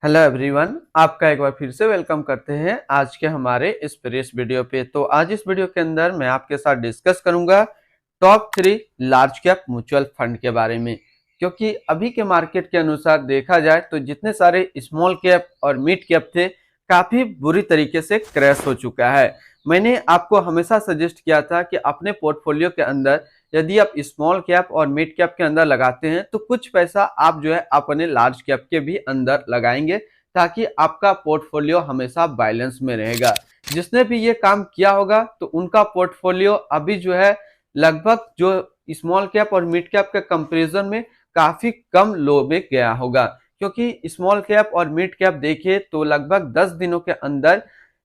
Hello everyone, आपका एक बार फिर से वेलकम करते हैं आज के हमारे इस प्रीवियस वीडियो पे। तो आज इस वीडियो के अंदर मैं आपके साथ डिस्कस करूंगा top 3 large cap mutual fund के बारे में। क्योंकि अभी के मार्केट के अनुसार देखा जाए तो जितने सारे स्मॉल कैप और मिड कैप थे, काफी बुरी तरीके से क्रैश हो चुका है। मैंने आपको हमेशा सजेस्ट किया था कि अपने पोर्टफोलियो के अंदर यदि आप स्मॉल कैप और मिड कैप के अंदर लगाते हैं तो कुछ पैसा आप जो है अपने लार्ज कैप के भी अंदर लगाएंगे, ताकि आपका पोर्टफोलियो हमेशा बैलेंस में रहेगा। जिसने भी ये काम किया होगा तो उनका पोर्टफोलियो अभी जो है लगभग जो स्मॉल कैप और मिड कैप के कंपैरिजन में काफी कम लो में गया होगा। क्योंकि स्मॉल कैप और मिड कैप देखिए तो लगभग 10 दिनों के अंदर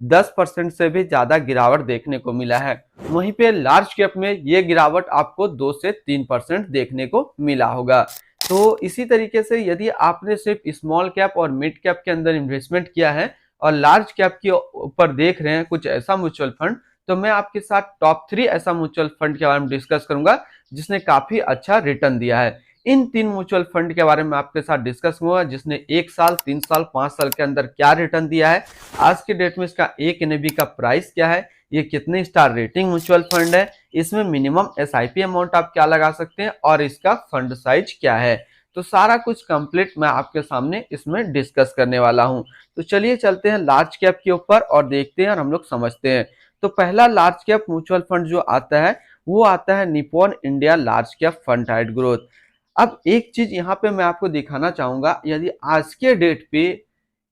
10% से भी ज्यादा गिरावट देखने को मिला है। वहीं पे लार्ज कैप में ये गिरावट आपको 2 से 3% देखने को मिला होगा। तो इसी तरीके से यदि आपने सिर्फ स्मॉल कैप और मिड कैप के अंदर इन्वेस्टमेंट किया है और लार्ज कैप के ऊपर देख रहे हैं कुछ ऐसा म्यूचुअल फंड, तो मैं आपके साथ टॉप 3 ऐसा म्यूचुअल फंड के बारे में डिस्कस करूंगा जिसने काफी अच्छा रिटर्न दिया है। इन 3 म्यूचुअल फंड के बारे में आपके साथ डिस्कस हुआ जिसने 1 साल, 3 साल, 5 साल के अंदर क्या रिटर्न दिया है, आज के डेट में इसका एक एनएवी का प्राइस क्या है, ये कितने स्टार रेटिंग म्यूचुअल फंड है, इसमें मिनिमम एसआईपी अमाउंट आप क्या लगा सकते हैं और इसका फंड साइज क्या है। तो सारा कुछ कंप्लीट मैं आपके सामने इसमें डिस्कस करने वाला हूं। तो चलिए चलते हैं लार्ज कैप के ऊपर और देखते हैं और हम लोग समझते हैं। तो पहला लार्ज कैप म्यूचुअल फंड जो आता है वो आता है Nippon India large cap fund tide growth. अब एक चीज यहाँ पे मैं आपको दिखाना चाहूंगा, यदि आज के डेट पे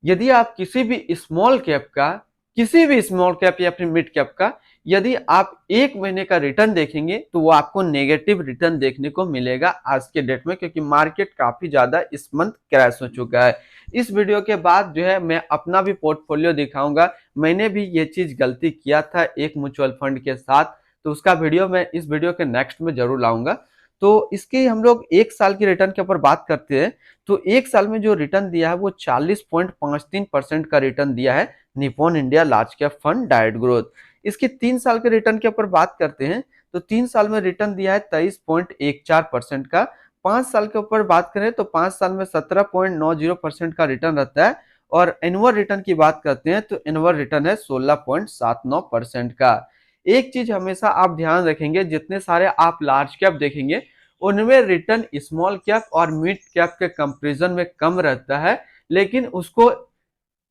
यदि आप किसी भी स्मॉल कैप का, किसी भी स्मॉल कैप या फिर मिड कैप का यदि आप एक महीने का रिटर्न देखेंगे तो वो आपको नेगेटिव रिटर्न देखने को मिलेगा आज के डेट में, क्योंकि मार्केट काफी ज्यादा इस मंथ क्रैश हो चुका है। इस वीडियो के बाद जो है मैं अपना भी पोर्टफोलियो दिखाऊंगा। मैंने भी ये चीज गलती किया था एक म्यूचुअल फंड के साथ, तो उसका वीडियो मैं इस वीडियो के नेक्स्ट में जरूर लाऊंगा। तो इसके हम लोग एक साल की रिटर्न के ऊपर बात करते हैं तो एक साल में जो रिटर्न दिया है वो 40.53% का रिटर्न दिया है Nippon India large cap fund direct growth. इसके 3 साल के रिटर्न के ऊपर बात करते हैं तो 3 साल में रिटर्न दिया है 23.14% का। 5 साल के ऊपर बात करें तो 5 साल में 17.90% का रिटर्न रहता है। और एनुअल रिटर्न की बात करते हैं तो एनुअल रिटर्न है 16.79% का। एक चीज हमेशा आप ध्यान रखेंगे, जितने सारे आप लार्ज कैप देखेंगे उनमें रिटर्न स्मॉल कैप और मिड कैप के कंपैरिजन में कम रहता है, लेकिन उसको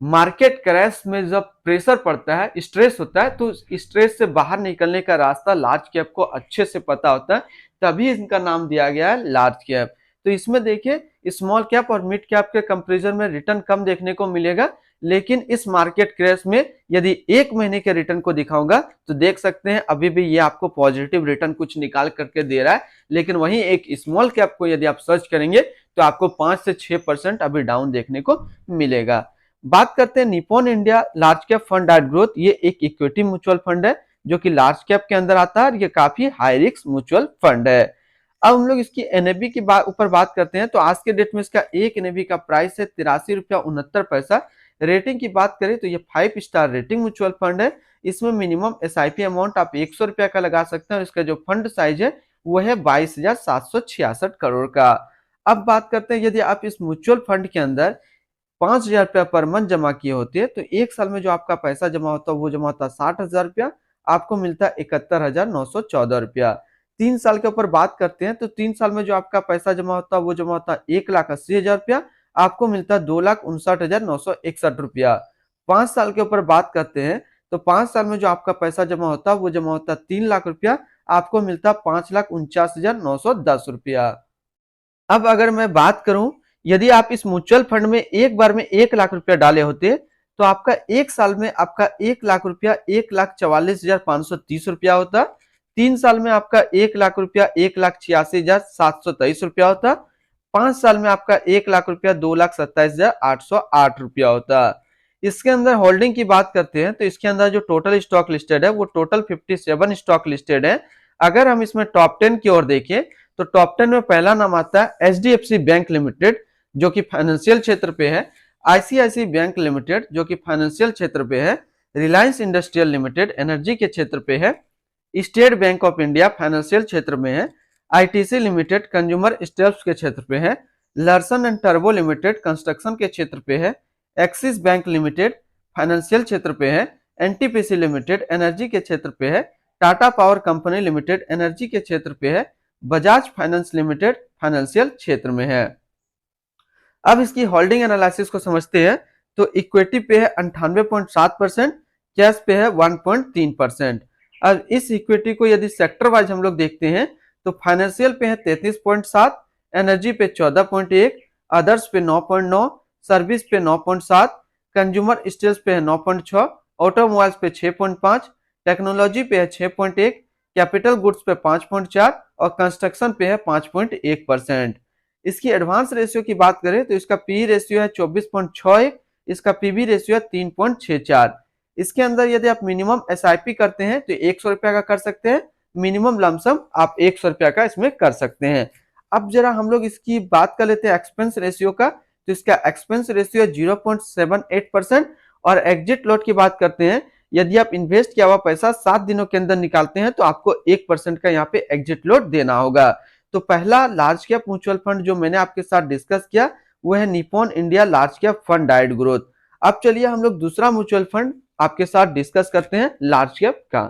मार्केट क्रैश में जब प्रेशर पड़ता है, स्ट्रेस होता है, तो स्ट्रेस से बाहर निकलने का रास्ता लार्ज कैप को अच्छे से पता होता है, तभी इनका नाम दिया गया है लार्ज कैप। तो इसमें देखिए स्मॉल कैप और मिड कैप के कंपैरिजन में रिटर्न कम देखने को मिलेगा, लेकिन इस मार्केट क्रैश में यदि एक महीने के रिटर्न को दिखाऊंगा तो देख सकते हैं अभी भी ये आपको पॉजिटिव रिटर्न कुछ निकाल करके दे रहा है। लेकिन वहीं एक स्मॉल कैप को यदि आप सर्च करेंगे तो आपको 5 से 6% अभी डाउन देखने को मिलेगा। बात करते हैं Nippon India large cap fund direct growth. ये एक इक्विटी म्यूचुअल फंड है जो कि लार्ज कैप के अंदर आता है और ये काफी हाई रिस्क म्यूचुअल फंड है। अब हम लोग इसकी एनएवी की ऊपर बात करते हैं तो आज के डेट में इसका एक एनएवी का प्राइस है 83.69 रुपया। रेटिंग की बात करें तो ये 5 स्टार रेटिंग म्यूचुअल फंड है। इसमें मिनिमम एसआईपी अमाउंट आप 100 रुपया का लगा सकते हैं और इसका जो फंड साइज है वो है 22,766 करोड़ का। अब बात करते हैं यदि आप इस म्यूचुअल फंड के अंदर 5,000 रुपया पर मंथ जमा किए होते हैं तो एक साल में जो आपका पैसा जमा होता है वो जमा होता है 60,000 रुपया, आपको मिलता है 71,914 रुपया। 3 साल के ऊपर बात करते हैं तो 3 साल में जो आपका पैसा जमा होता है वो जमा होता है 1,80,000 रुपया, आपको मिलता है 2,59,961 रुपया। 5 साल के ऊपर बात करते हैं तो 5 साल में जो आपका पैसा जमा होता है वो जमा होता है 3 लाख रुपया, आपको मिलता है 5,49,910 रुपया। अब अगर मैं बात करूं यदि आप इस म्यूचुअल फंड में एक बार में 1 लाख रुपया डाले होते तो आपका एक साल में आपका 1 लाख रुपया 1,44,530 रुपया होता। 3 साल में आपका 1 लाख रुपया 1,86,723 रुपया होता। 5 साल में आपका 1 लाख रुपया 2,27,808 रुपया होता। इसके अंदर होल्डिंग की बात करते हैं तो इसके अंदर जो टोटल स्टॉक लिस्टेड है वो टोटल 57 स्टॉक लिस्टेड है। अगर हम इसमें टॉप 10 की ओर देखें तो टॉप 10 में पहला नाम आता है एचडीएफसी बैंक लिमिटेड जो कि फाइनेंशियल क्षेत्र पे है, आईसीआईसी बैंक लिमिटेड जो कि फाइनेंशियल क्षेत्र पे है, रिलायंस इंडस्ट्रियल लिमिटेड एनर्जी के क्षेत्र पे है, state bank of India financial क्षेत्र में है, आईटीसी लिमिटेड कंज्यूमर स्टेप्स के क्षेत्र पे है, लर्सन एंड टर्बो लिमिटेड कंस्ट्रक्शन के क्षेत्र पे है, एक्सिस बैंक लिमिटेड फाइनेंशियल क्षेत्र पे है, एनटीपीसी लिमिटेड एनर्जी के क्षेत्र पे है, Tata power company limited energy के क्षेत्र पे है, बजाज फाइनेंस लिमिटेड फाइनेंशियल क्षेत्र में है। अब इसकी होल्डिंग एनालिसिस को समझते हैं। तो इक्विटी पे है 98.7%, कैश पे है 1.3%। अब इस इक्विटी को यदि सेक्टर वाइज हम लोग देखते हैं तो फाइनेंशियल पे है 33.7, एनर्जी पे 14.1, अदर्स पे 9.9, सर्विस पे 9.7, कंज्यूमर स्टेल्स पे है 9.6, ऑटोमोबाइल्स पे 6.5, टेक्नोलॉजी पे है 6.1, कैपिटल गुड्स पे 5.4 और कंस्ट्रक्शन पे है 5.1%। इसकी एडवांस रेशियो की बात करें तो इसका पी रेशियो है 24.61, इसका पीबी रेशियो है 3.64। इसके अंदर यदि आप मिनिमम एसआईपी करते हैं तो 100 रुपया का कर सकते हैं, मिनिमम लमसम आप 100 रुपया का इसमें कर सकते हैं। अब जरा हम लोग इसकी बात कर लेते हैं एक्सपेंस रेशियो का। तो इसका एक्सपेंस रेशियो 0.78% और एग्जिट लॉट की बात करते हैं, यदि आप इन्वेस्ट किया हुआ पैसा 7 दिनों के अंदर निकालते हैं तो आपको 1% का यहाँ पे एग्जिट लॉट देना होगा। तो पहला लार्ज कैप म्यूचुअल फंड जो मैंने आपके साथ डिस्कस किया वो है Nippon India large cap fund direct growth. अब चलिए हम लोग दूसरा म्यूचुअल फंड आपके साथ डिस्कस करते हैं लार्ज कैप का।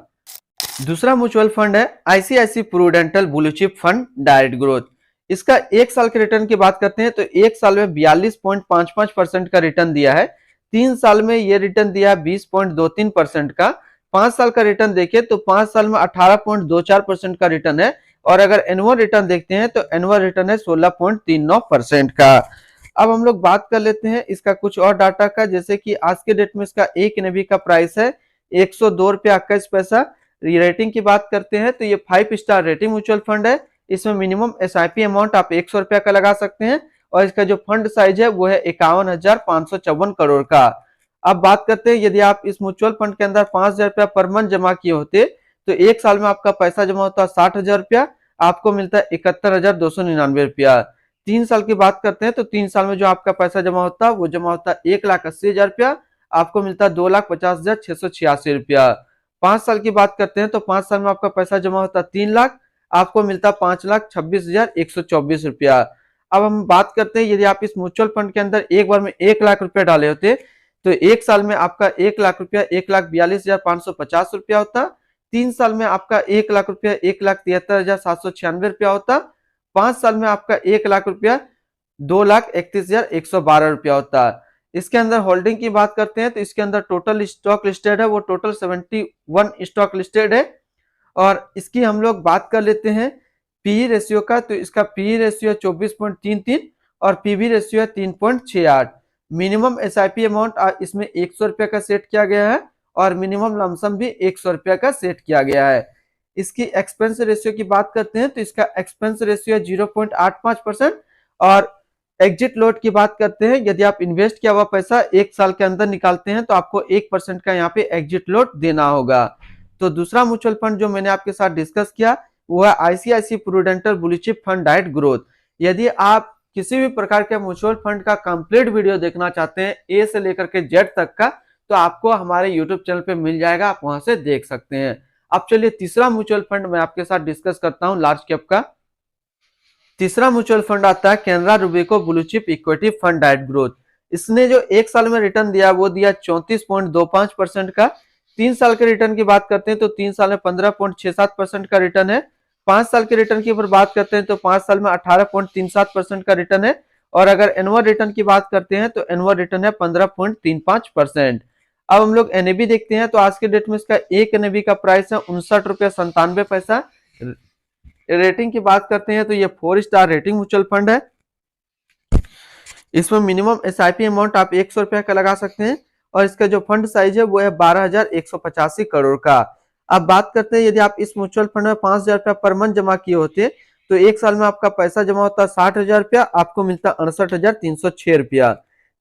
दूसरा म्यूचुअल फंड है ICICI Prudential blue chip fund direct growth. इसका एक साल के रिटर्न की बात करते हैं तो एक साल में 42.55% का रिटर्न दिया है, 3 साल में ये रिटर्न दिया है 20.23% का, 5 साल का रिटर्न देखें तो 5 साल में 18.24% का रिटर्न है, और अगर एनुअल रिटर्न देखते हैं तो एनुअल रिटर्न है 16.39% का। अब हम लोग बात कर लेते हैं इसका कुछ और डाटा का, जैसे कि आज के डेट में इसका एक एनएवी का प्राइस है 102 रुपया 21 पैसा। रेटिंग की बात करते हैं तो ये 5 स्टार रेटिंग म्यूचुअल फंड है। इसमें मिनिमम एसआईपी अमाउंट आप 100 रुपया का लगा सकते हैं और इसका जो फंड साइज है वो है 51,554 करोड़ का। अब बात करते हैं यदि आप इस म्यूचुअल फंड के अंदर 5,000 रुपया पर मंथ जमा किए होते तो एक साल में आपका पैसा जमा होता है 60,000 रुपया, आपको मिलता है 71,299 रुपया। 3 साल की बात करते हैं तो 3 साल में जो आपका पैसा जमा होता है वो जमा होता है 1,80,000 रुपया, आपको मिलता है 2,50,686 रुपया। 5 साल की बात करते हैं तो 5 साल में आपका पैसा जमा होता है 3 लाख, आपको मिलता है 5,26,124 रुपया। अब हम बात करते हैं यदि आप इस म्यूचुअल फंड के अंदर एक बार में 1 लाख रुपया डाले होते तो एक साल में आपका 1 लाख रुपया 1,42,550 रुपया होता, 3 साल में आपका 1 लाख रुपया 1,73,796 रुपया होता, 5 साल में आपका 1 लाख रुपया 2,31,112 रुपया होता। इसके अंदर होल्डिंग की बात करते हैं तो इसके अंदर टोटल स्टॉक लिस्टेड है वो टोटल 71 स्टॉक लिस्टेड है। और इसकी हम लोग बात कर लेते हैं पी रेशियो का, तो इसका पी रेशियो 24.33 और पीवी रेशियो है 3.68। मिनिमम एसआईपी अमाउंट इसमें 100 रुपया का सेट किया गया है और मिनिमम लमसम भी 100 रुपया का सेट किया गया है। इसकी एक्सपेंस रेशियो की बात करते हैं तो इसका एक्सपेंस रेशियो है 0.85% और एग्जिट लॉट की बात करते हैं यदि आप इन्वेस्ट किया हुआ पैसा एक साल के अंदर निकालते हैं तो आपको 1% का यहाँ पे एग्जिट लॉट देना होगा। तो दूसरा म्यूचुअल फंड जो मैंने आपके साथ डिस्कस किया वो है ICICI Prudential blue chip fund direct growth. यदि आप किसी भी प्रकार के म्यूचुअल फंड का कंप्लीट वीडियो देखना चाहते हैं ए से लेकर के जेड तक का, तो आपको हमारे यूट्यूब चैनल पे मिल जाएगा, आप वहां से देख सकते हैं। अब चलिए तीसरा म्यूचुअल फंड मैं आपके साथ डिस्कस करता हूं लार्ज कैप का। तीसरा म्यूचुअल फंड आता है Canara Robeco blue chip equity fund direct growth. इसने जो एक साल में रिटर्न दिया वो दिया 34.25% का। 3 साल के रिटर्न की बात करते हैं तो 3 साल में 15.67% का रिटर्न है। 5 साल के रिटर्न की बात करते हैं तो 5 साल में 18.37% का रिटर्न है और अगर एनुअल रिटर्न की बात करते हैं तो एनुअल रिटर्न है 15.35%। अब हम लोग एनएबी देखते हैं तो आज के डेट में इसका एक एनएबी का प्राइस है 59 रुपया 97 पैसा। रेटिंग की बात करते हैं तो ये 4 स्टार रेटिंग म्यूचुअल फंड है। इसमें मिनिमम एसआईपी अमाउंट आप 100 रुपया का लगा सकते हैं और इसका जो फंड साइज है वो है 12,185 करोड़ का। अब बात करते हैं यदि आप इस म्यूचुअल फंड में 5,000 रुपया पर मंथ जमा किए होते तो एक साल में आपका पैसा जमा होता है 60,000 रुपया, आपको मिलता है 68,306 रुपया।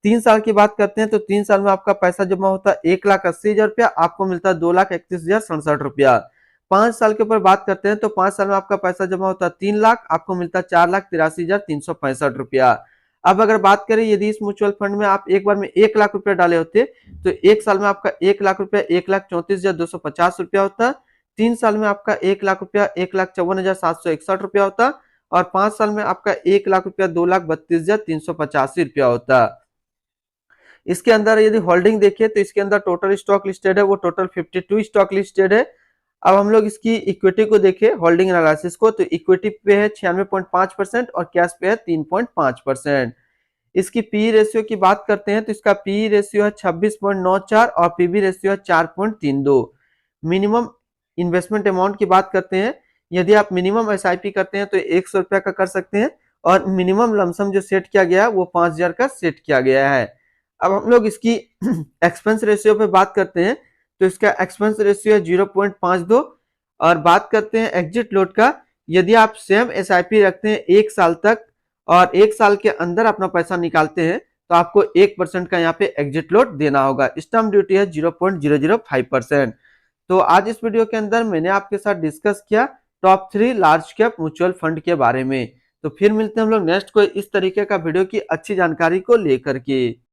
3 साल की बात करते हैं तो 3 साल में आपका पैसा जमा होता है 1,80,000 रुपया, आपको मिलता है 2,31,067 रुपया। 5 साल के ऊपर बात करते हैं तो 5 साल में आपका पैसा जमा होता है 3 लाख, आपको मिलता है 4,83,365 रुपया। अब अगर बात करें यदि इस म्यूचुअल फंड में आप एक बार में 1 लाख रुपया डाले होते तो एक साल में आपका 1 लाख रुपया 1,34,250 रुपया होता, 3 साल में आपका 1 लाख रुपया 1,54,761 रुपया होता और 5 साल में आपका 1 लाख रुपया 2,32,385 रुपया होता। इसके अंदर यदि होल्डिंग देखें तो इसके अंदर टोटल स्टॉक लिस्टेड है वो टोटल 52 स्टॉक लिस्टेड है। अब हम लोग इसकी इक्विटी को देखें, होल्डिंग एनालिसिस को, तो इक्विटी पे है 96.5% और कैश पे है 3.5%। इसकी पी रेशियो की बात करते हैं तो इसका पी रेशियो है 26.94 और पीबी रेशियो है 4.32। मिनिमम इन्वेस्टमेंट अमाउंट की बात करते हैं, यदि आप मिनिमम एसआईपी करते हैं तो 100 रुपया का कर सकते हैं और मिनिमम लमसम जो सेट किया गया है वो 5000 का सेट किया गया है। अब हम लोग इसकी एक्सपेंस रेशियो पे बात करते हैं तो इसका एक्सपेंस रेशियो है 0.52। और बात करते हैं एग्जिट लोड का, यदि आप सेम एसआईपी रखते हैं 1 साल तक और 1 साल के अंदर अपना पैसा निकालते हैं तो आपको 1% का यहाँ पे एग्जिट लोड देना होगा। स्टैम्प ड्यूटी है 0.005%। तो आज इस वीडियो के अंदर मैंने आपके साथ डिस्कस किया top 3 large cap mutual fund के बारे में। तो फिर मिलते हैं हम लोग नेक्स्ट कोई इस तरीके का वीडियो की अच्छी जानकारी को लेकर के।